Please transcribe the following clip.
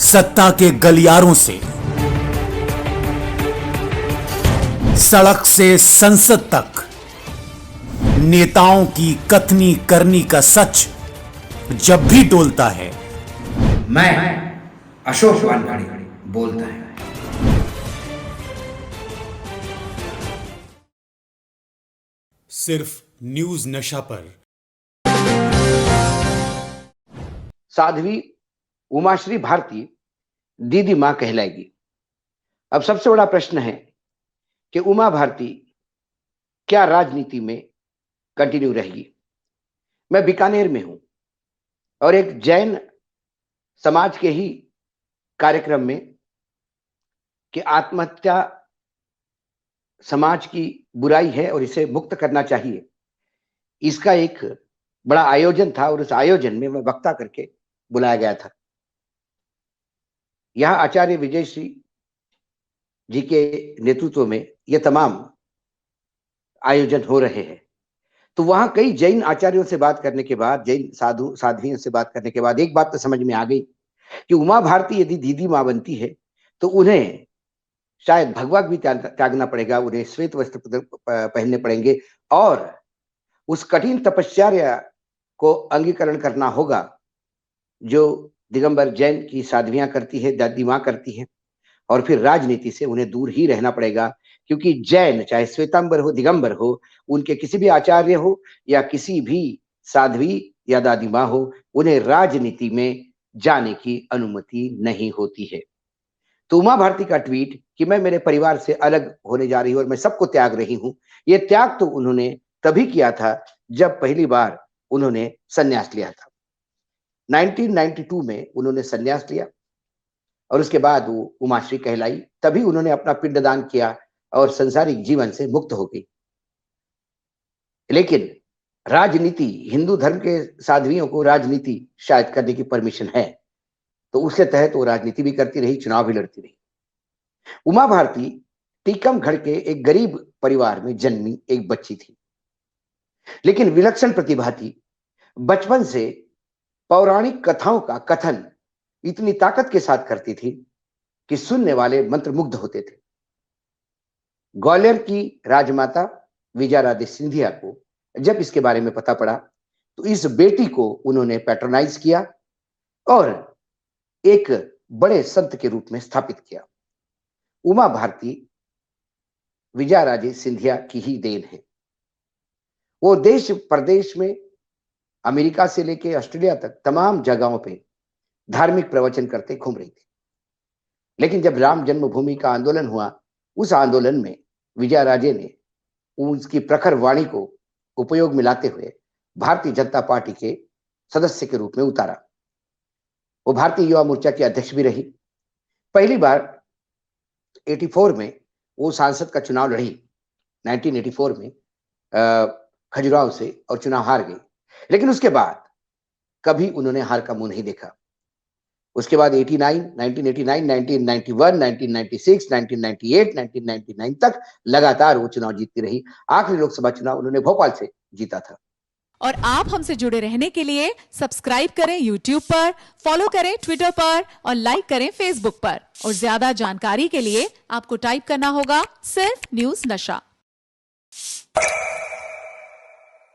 सत्ता के गलियारों से सड़क से संसद तक नेताओं की कथनी करनी का सच जब भी डोलता है, मैं अशोक वानखड़े बोलता है। सिर्फ न्यूज नशा पर। साध्वी उमाश्री भारती दीदी मां कहलाएगी। अब सबसे बड़ा प्रश्न है कि उमा भारती क्या राजनीति में कंटिन्यू रहेगी। मैं बीकानेर में हूं और एक जैन समाज के ही कार्यक्रम में कि आत्महत्या समाज की बुराई है और इसे मुक्त करना चाहिए, इसका एक बड़ा आयोजन था और उस आयोजन में मैं वक्ता करके बुलाया गया था। यहां आचार्य विजय श्री जी के नेतृत्व में ये तमाम आयोजन हो रहे हैं। तो वहां कई जैन आचार्यों से बात करने के बाद, जैन साधु साध्वियों से बात करने के बाद एक बात तो समझ में आ गई कि उमा भारती यदि दीदी मां बनती है तो उन्हें शायद भगवा भी त्यागना पड़ेगा, उन्हें श्वेत वस्त्र पहनने पड़ेंगे और उस कठिन तपस्या को अंगीकरण करना होगा जो दिगंबर जैन की साध्वियां करती है, दादी मां करती है। और फिर राजनीति से उन्हें दूर ही रहना पड़ेगा, क्योंकि जैन चाहे श्वेतांबर हो, दिगंबर हो, उनके किसी भी आचार्य हो या किसी भी साध्वी या दादी मां हो, उन्हें राजनीति में जाने की अनुमति नहीं होती है। तो उमा भारती का ट्वीट कि मैं मेरे परिवार से अलग होने जा रही हूं और मैं सबको त्याग रही हूं, यह त्याग तो उन्होंने तभी किया था जब पहली बार उन्होंने संन्यास लिया था। 1992 में उन्होंने संन्यास लिया और उसके बाद वो उमाश्री कहलाई। तभी उन्होंने अपना पिंडदान किया और संसारिक जीवन से मुक्त हो गई। लेकिन राजनीति, हिंदू धर्म के साध्वियों को राजनीति शायद करने की परमिशन है, तो उसके तहत वो राजनीति भी करती रही, चुनाव भी लड़ती रही। उमा भारती टीकमगढ़ के एक गरीब परिवार में जन्मी एक बच्ची थी, लेकिन विलक्षण प्रतिभा थी। बचपन से पौराणिक कथाओं का कथन इतनी ताकत के साथ करती थी कि सुनने वाले मंत्रमुग्ध होते थे। ग्वालियर की राजमाता विजयाराजे सिंधिया को जब इसके बारे में पता पड़ा तो इस बेटी को उन्होंने पैट्रोनाइज किया और एक बड़े संत के रूप में स्थापित किया। उमा भारती विजयाराजे सिंधिया की ही देन है। वो देश प्रदेश में अमेरिका से लेकर ऑस्ट्रेलिया तक तमाम जगहों पे धार्मिक प्रवचन करते घूम रही थी। लेकिन जब राम जन्मभूमि का आंदोलन हुआ, उस आंदोलन में विजयाराजे ने उसकी प्रखर वाणी को उपयोग में लाते हुए भारतीय जनता पार्टी के सदस्य के रूप में उतारा। वो भारतीय युवा मोर्चा की अध्यक्ष भी रही। पहली बार 84 में वो सांसद का चुनाव लड़ी, 1984 में खजुराहो से, और चुनाव हार गई। लेकिन उसके बाद कभी उन्होंने हार का मुंह नहीं देखा। उसके बाद 1989, 1991, 1996, 1998, 1999 तक लगातार वो चुनाव जीतती रही। आखिरी लोकसभा चुनाव उन्होंने भोपाल से जीता था। और आप हमसे जुड़े रहने के लिए सब्सक्राइब करें YouTube पर, फॉलो करें Twitter पर और लाइक करें Facebook पर। और ज्यादा जानकारी के लिए आपको टाइप करना होगा सिर्फ न्यूज नशा।